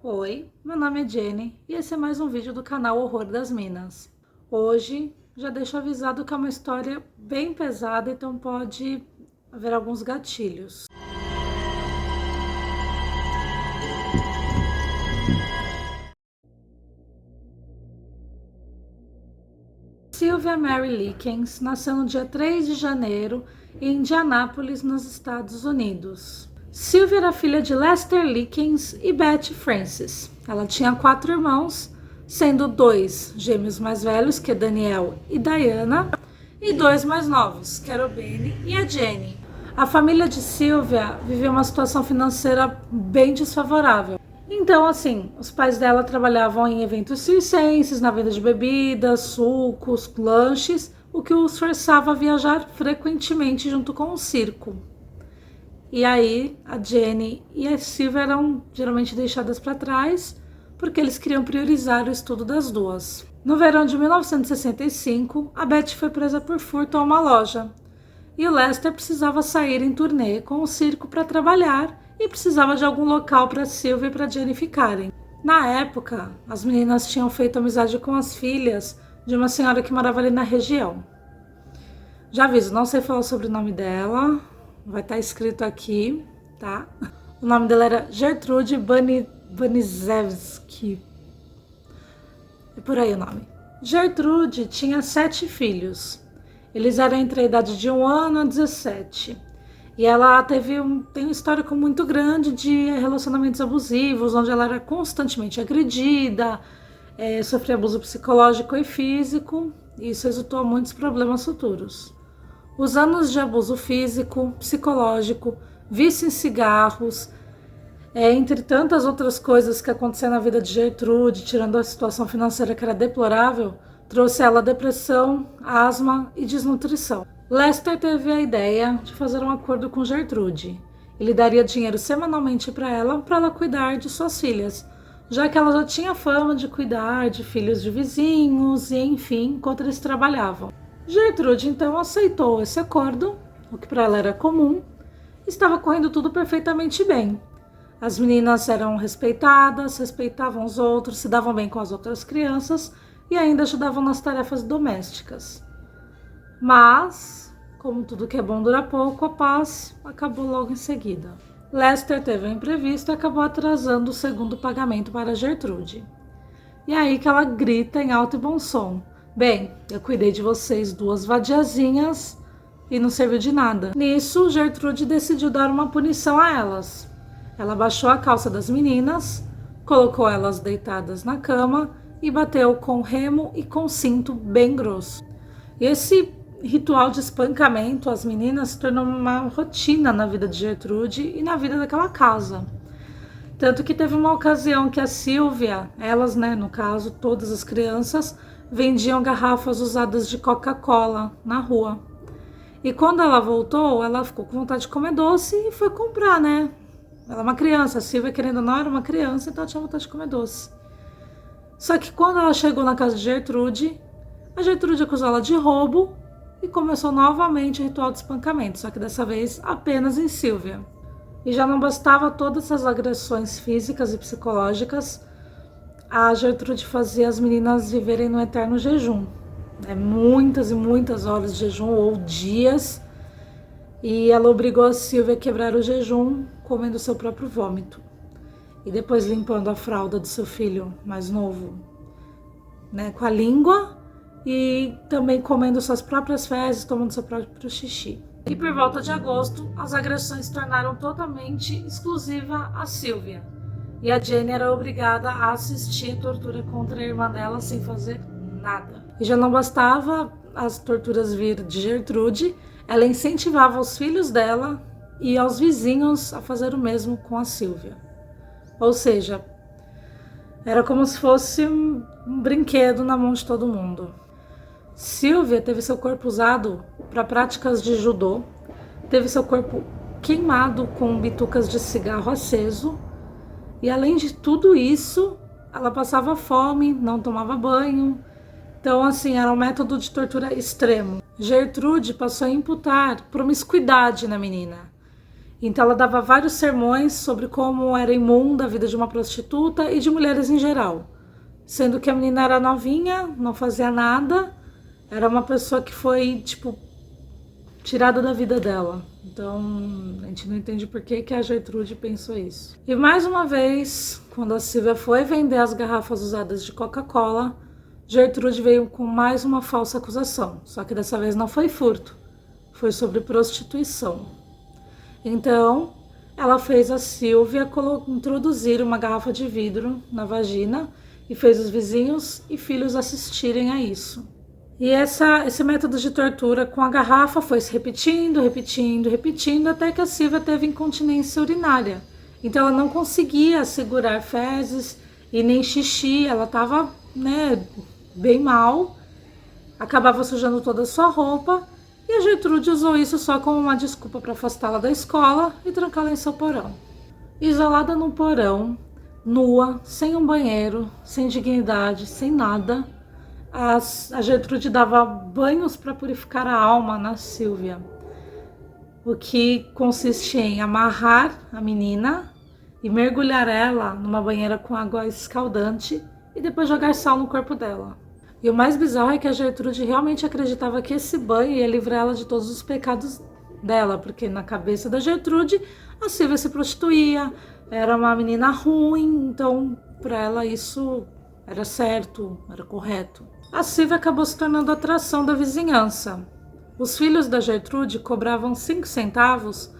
Oi, meu nome é Jenny e esse é mais um vídeo do canal Horror das Minas. Hoje já deixo avisado que é uma história bem pesada, então pode haver alguns gatilhos. Sylvia Mary Likens nasceu no dia 3 de janeiro em Indianápolis, nos Estados Unidos. Sylvia era filha de Lester Likens e Betty Francis. Ela tinha 4 irmãos, sendo 2 gêmeos mais velhos, que é Daniel e Diana, e 2 mais novos, que era o Benny e a Jenny. A família de Sylvia vivia uma situação financeira bem desfavorável. Então, assim, os pais dela trabalhavam em eventos circenses, na venda de bebidas, sucos, lanches, o que os forçava a viajar frequentemente junto com o circo. E aí, a Jenny e a Sylvia eram geralmente deixadas para trás, porque eles queriam priorizar o estudo das duas. No verão de 1965, a Betty foi presa por furto a uma loja. E o Lester precisava sair em turnê com o circo para trabalhar e precisava de algum local para Sylvia e para Jenny ficarem. Na época, as meninas tinham feito amizade com as filhas de uma senhora que morava ali na região. Já aviso, não sei falar o sobrenome dela, vai estar escrito aqui, tá? O nome dela era Gertrude Banizewski. É por aí o nome. Gertrude tinha 7 filhos. Eles eram entre a idade de 1 ano a 17. E ela tem um histórico muito grande de relacionamentos abusivos, onde ela era constantemente agredida, sofria abuso psicológico e físico, e isso resultou em muitos problemas futuros. Os anos de abuso físico, psicológico, vício em cigarros, entre tantas outras coisas que aconteceram na vida de Gertrude, tirando a situação financeira que era deplorável, trouxe ela depressão, asma e desnutrição. Lester teve a ideia de fazer um acordo com Gertrude. Ele daria dinheiro semanalmente para ela cuidar de suas filhas, já que ela já tinha fama de cuidar de filhos de vizinhos e, enfim, enquanto eles trabalhavam. Gertrude então aceitou esse acordo, o que para ela era comum. Estava correndo tudo perfeitamente bem. As meninas eram respeitadas, respeitavam os outros, se davam bem com as outras crianças e ainda ajudavam nas tarefas domésticas. Mas, como tudo que é bom dura pouco, a paz acabou logo em seguida. Lester teve um imprevisto e acabou atrasando o segundo pagamento para Gertrude. E aí que ela grita em alto e bom som: "Bem, eu cuidei de vocês, 2 vadiazinhas, e não serviu de nada." Nisso, Gertrude decidiu dar uma punição a elas. Ela baixou a calça das meninas, colocou elas deitadas na cama e bateu com remo e com cinto bem grosso. Esse ritual de espancamento às meninas se tornou uma rotina na vida de Gertrude e na vida daquela casa. Tanto que teve uma ocasião que a Sylvia, elas, no caso, todas as crianças, vendiam garrafas usadas de Coca-Cola na rua. E quando ela voltou, ela ficou com vontade de comer doce e foi comprar, Ela é uma criança, a Sylvia, querendo ou não, era uma criança, então ela tinha vontade de comer doce. Só que quando ela chegou na casa de Gertrude, a Gertrude acusou ela de roubo e começou novamente o ritual de espancamento, só que dessa vez apenas em Sylvia. E já não bastava todas essas agressões físicas e psicológicas, a Gertrude fazia as meninas viverem no eterno jejum. Muitas e muitas horas de jejum ou dias, e ela obrigou a Sylvia a quebrar o jejum comendo seu próprio vômito. E depois limpando a fralda do seu filho mais novo, com a língua, e também comendo suas próprias fezes, tomando seu próprio xixi. E por volta de agosto, as agressões se tornaram totalmente exclusivas a Sylvia. E a Jenny era obrigada a assistir a tortura contra a irmã dela sem fazer nada. E já não bastava as torturas vir de Gertrude, ela incentivava os filhos dela e aos vizinhos a fazer o mesmo com a Sylvia. Ou seja, era como se fosse um brinquedo na mão de todo mundo. Sylvia teve seu corpo usado para práticas de judô, teve seu corpo queimado com bitucas de cigarro aceso, e além de tudo isso, ela passava fome, não tomava banho. Então, assim, era um método de tortura extremo. Gertrude passou a imputar promiscuidade na menina. Então ela dava vários sermões sobre como era imunda a vida de uma prostituta e de mulheres em geral. Sendo que a menina era novinha, não fazia nada, era uma pessoa que foi, tipo, tirada da vida dela. Então a gente não entende por que a Gertrude pensou isso. E mais uma vez, quando a Silvia foi vender as garrafas usadas de Coca-Cola, Gertrude veio com mais uma falsa acusação. Só que dessa vez não foi furto, foi sobre prostituição. Então, ela fez a Silvia introduzir uma garrafa de vidro na vagina e fez os vizinhos e filhos assistirem a isso. E esse método de tortura com a garrafa foi se repetindo, até que a Silvia teve incontinência urinária. Então, ela não conseguia segurar fezes e nem xixi, ela estava, bem mal, acabava sujando toda a sua roupa. E a Gertrude usou isso só como uma desculpa para afastá-la da escola e trancá-la em seu porão. Isolada num porão, nua, sem um banheiro, sem dignidade, sem nada, a Gertrude dava banhos para purificar a alma na Silvia, o que consiste em amarrar a menina e mergulhar ela numa banheira com água escaldante e depois jogar sal no corpo dela. E o mais bizarro é que a Gertrude realmente acreditava que esse banho ia livrar ela de todos os pecados dela, porque na cabeça da Gertrude a Silvia se prostituía, era uma menina ruim, então para ela isso era certo, era correto. A Silvia acabou se tornando a atração da vizinhança. Os filhos da Gertrude cobravam 5 centavos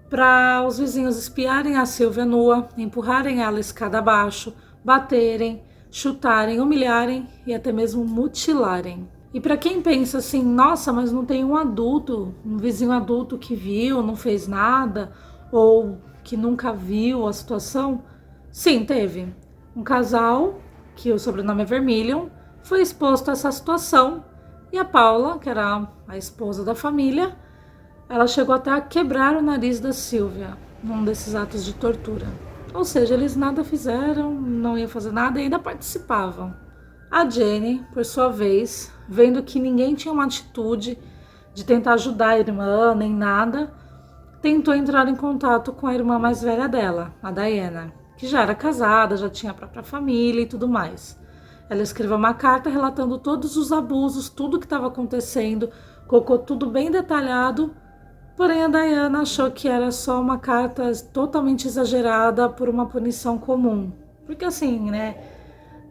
para os vizinhos espiarem a Silvia nua, empurrarem ela escada abaixo, baterem, chutarem, humilharem e até mesmo mutilarem. E para quem pensa assim, nossa, mas não tem um adulto, um vizinho adulto que viu, não fez nada, ou que nunca viu a situação, sim, teve. Um casal, que o sobrenome é Vermilion, foi exposto a essa situação e a Paula, que era a esposa da família, ela chegou até a quebrar o nariz da Silvia num desses atos de tortura. Ou seja, eles nada fizeram, não iam fazer nada e ainda participavam. A Jenny, por sua vez, vendo que ninguém tinha uma atitude de tentar ajudar a irmã, nem nada, tentou entrar em contato com a irmã mais velha dela, a Diana, que já era casada, já tinha a própria família e tudo mais. Ela escreveu uma carta relatando todos os abusos, tudo que estava acontecendo, colocou tudo bem detalhado. Porém, a Diana achou que era só uma carta totalmente exagerada por uma punição comum. Porque assim,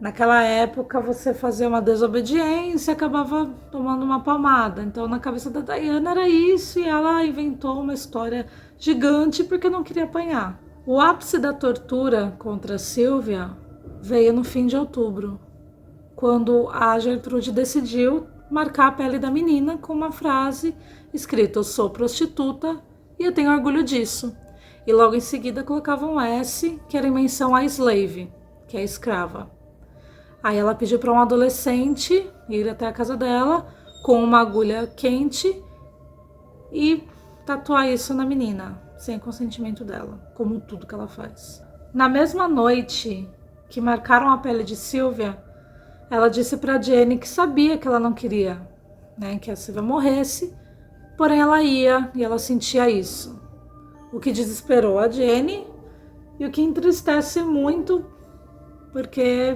naquela época você fazia uma desobediência e acabava tomando uma palmada. Então, na cabeça da Diana era isso e ela inventou uma história gigante porque não queria apanhar. O ápice da tortura contra a Silvia veio no fim de outubro, quando a Gertrude decidiu marcar a pele da menina com uma frase escrita: eu sou prostituta e eu tenho orgulho disso. E logo em seguida colocava um S, que era em menção a slave, que é escrava. Aí ela pediu para um adolescente ir até a casa dela com uma agulha quente e tatuar isso na menina, sem consentimento dela, como tudo que ela faz. Na mesma noite que marcaram a pele de Silvia, ela disse para Jenny que sabia que ela não queria, que a Silvia morresse, porém ela ia e ela sentia isso. O que desesperou a Jenny e o que entristece muito, porque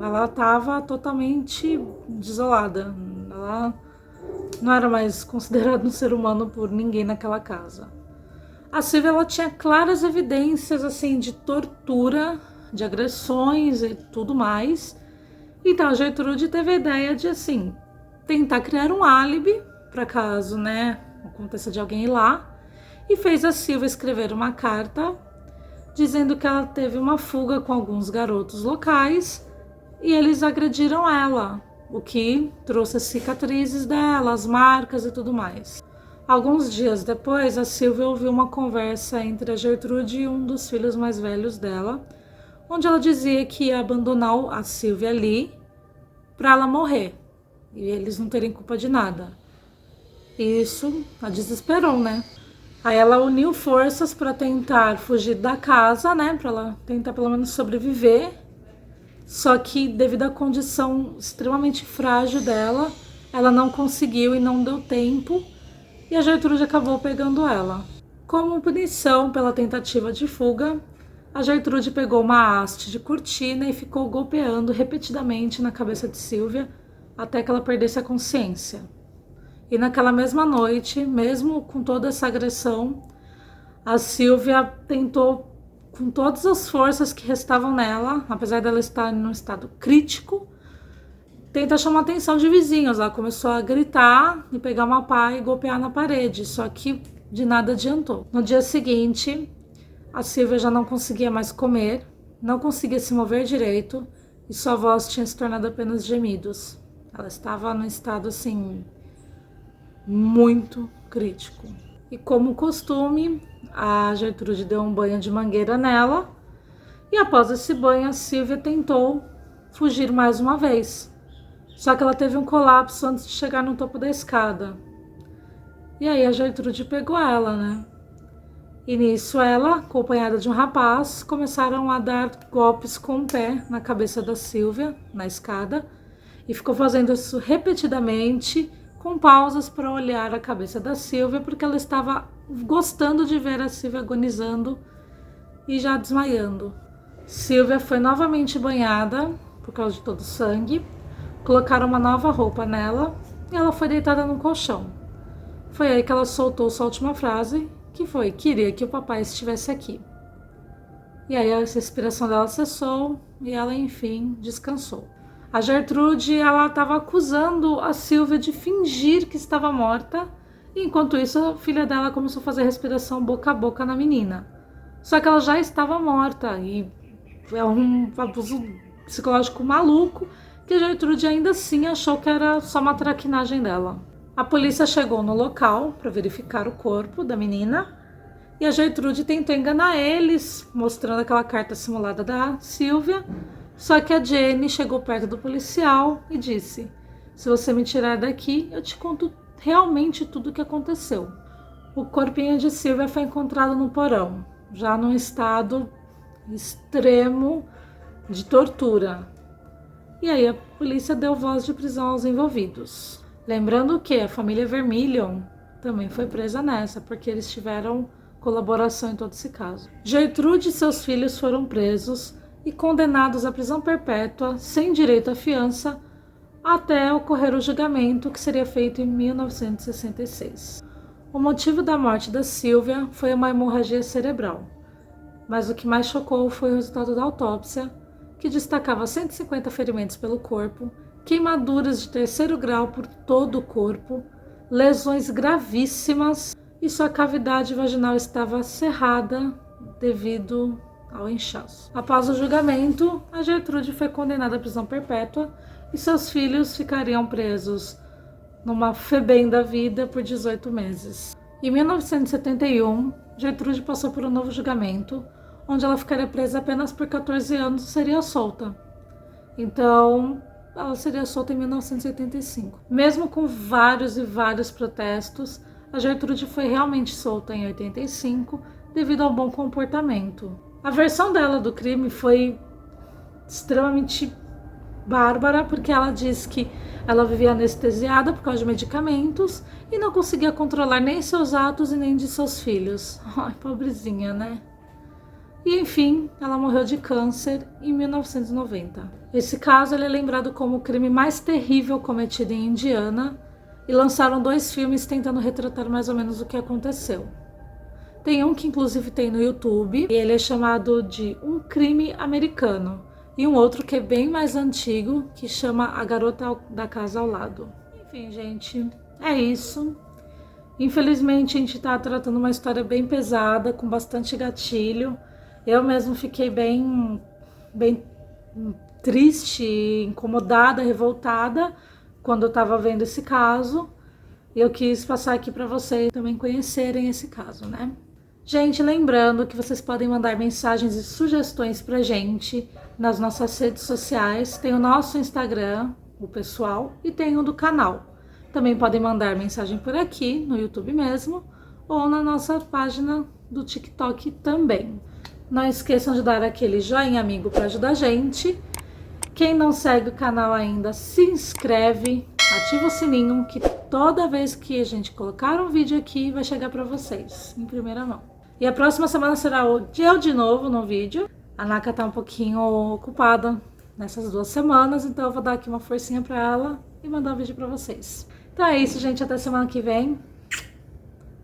ela estava totalmente desolada. Ela não era mais considerada um ser humano por ninguém naquela casa. A Silvia ela tinha claras evidências assim de tortura, de agressões e tudo mais. Então a Gertrude teve a ideia de assim tentar criar um álibi para caso aconteça de alguém ir lá, e fez a Silvia escrever uma carta dizendo que ela teve uma fuga com alguns garotos locais e eles agrediram ela, o que trouxe as cicatrizes dela, as marcas e tudo mais. Alguns dias depois, a Silvia ouviu uma conversa entre a Gertrude e um dos filhos mais velhos dela, onde ela dizia que ia abandonar a Silvia ali para ela morrer e eles não terem culpa de nada. E isso a desesperou, Aí ela uniu forças para tentar fugir da casa, para ela tentar pelo menos sobreviver. Só que devido à condição extremamente frágil dela, ela não conseguiu e não deu tempo. E a Gertrude acabou pegando ela. Como punição pela tentativa de fuga, a Gertrude pegou uma haste de cortina e ficou golpeando repetidamente na cabeça de Silvia até que ela perdesse a consciência. E naquela mesma noite, mesmo com toda essa agressão, a Silvia tentou, com todas as forças que restavam nela, apesar dela estar em um estado crítico, tenta chamar a atenção de vizinhos. Ela começou a gritar e pegar uma pá e golpear na parede, só que de nada adiantou. No dia seguinte, a Silvia já não conseguia mais comer, não conseguia se mover direito e sua voz tinha se tornado apenas gemidos. Ela estava num estado assim muito crítico. E como costume, a Gertrude deu um banho de mangueira nela e após esse banho a Silvia tentou fugir mais uma vez. Só que ela teve um colapso antes de chegar no topo da escada. E aí a Gertrude pegou ela, né? E nisso ela, acompanhada de um rapaz, começaram a dar golpes com o pé na cabeça da Silvia, na escada, e ficou fazendo isso repetidamente, com pausas para olhar a cabeça da Silvia, porque ela estava gostando de ver a Silvia agonizando e já desmaiando. Silvia foi novamente banhada, por causa de todo o sangue, colocaram uma nova roupa nela e ela foi deitada no colchão. Foi aí que ela soltou sua última frase, que foi: queria que o papai estivesse aqui. E aí a respiração dela cessou e ela, enfim, descansou. A Gertrude, ela estava acusando a Silvia de fingir que estava morta, e enquanto isso a filha dela começou a fazer respiração boca a boca na menina. Só que ela já estava morta e é um abuso psicológico maluco que a Gertrude ainda assim achou que era só uma traquinagem dela. A polícia chegou no local para verificar o corpo da menina e a Gertrude tentou enganar eles, mostrando aquela carta simulada da Silvia, só que a Jenny chegou perto do policial e disse: se você me tirar daqui, eu te conto realmente tudo o que aconteceu. O corpinho de Silvia foi encontrado no porão, já num estado extremo de tortura. E aí a polícia deu voz de prisão aos envolvidos. Lembrando que a família Vermillion também foi presa nessa, porque eles tiveram colaboração em todo esse caso. Gertrude e seus filhos foram presos e condenados à prisão perpétua, sem direito à fiança, até ocorrer o julgamento, que seria feito em 1966. O motivo da morte da Silvia foi uma hemorragia cerebral, mas o que mais chocou foi o resultado da autópsia, que destacava 150 ferimentos pelo corpo, queimaduras de 3º grau por todo o corpo, lesões gravíssimas e sua cavidade vaginal estava cerrada devido ao inchaço. Após o julgamento, a Gertrude foi condenada à prisão perpétua e seus filhos ficariam presos numa FEBEM da vida por 18 meses. Em 1971, Gertrude passou por um novo julgamento, onde ela ficaria presa apenas por 14 anos e seria solta. Então, ela seria solta em 1985. Mesmo com vários e vários protestos, a Gertrude foi realmente solta em 85 devido ao bom comportamento. A versão dela do crime foi extremamente bárbara, porque ela diz que ela vivia anestesiada por causa de medicamentos e não conseguia controlar nem seus atos e nem de seus filhos. Ai, pobrezinha, né? E enfim, ela morreu de câncer em 1990. Esse caso ele é lembrado como o crime mais terrível cometido em Indiana e lançaram 2 filmes tentando retratar mais ou menos o que aconteceu. Tem um que inclusive tem no YouTube e ele é chamado de Um Crime Americano, e um outro que é bem mais antigo, que chama A Garota da Casa ao Lado. Enfim, gente, é isso. Infelizmente a gente tá tratando uma história bem pesada, com bastante gatilho. Eu mesmo fiquei bem triste, incomodada, revoltada quando eu tava vendo esse caso. E eu quis passar aqui para vocês também conhecerem esse caso, né? Gente, lembrando que vocês podem mandar mensagens e sugestões pra gente nas nossas redes sociais. Tem o nosso Instagram, o pessoal, e tem o do canal. Também podem mandar mensagem por aqui, no YouTube mesmo, ou na nossa página do TikTok também. Não esqueçam de dar aquele joinha amigo para ajudar a gente. Quem não segue o canal ainda, se inscreve, ativa o sininho, que toda vez que a gente colocar um vídeo aqui, vai chegar para vocês, em primeira mão. E a próxima semana será o eu de novo no vídeo. A Naka tá um pouquinho ocupada nessas 2 semanas, então eu vou dar aqui uma forcinha para ela e mandar um vídeo para vocês. Então é isso, gente. Até semana que vem.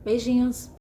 Beijinhos.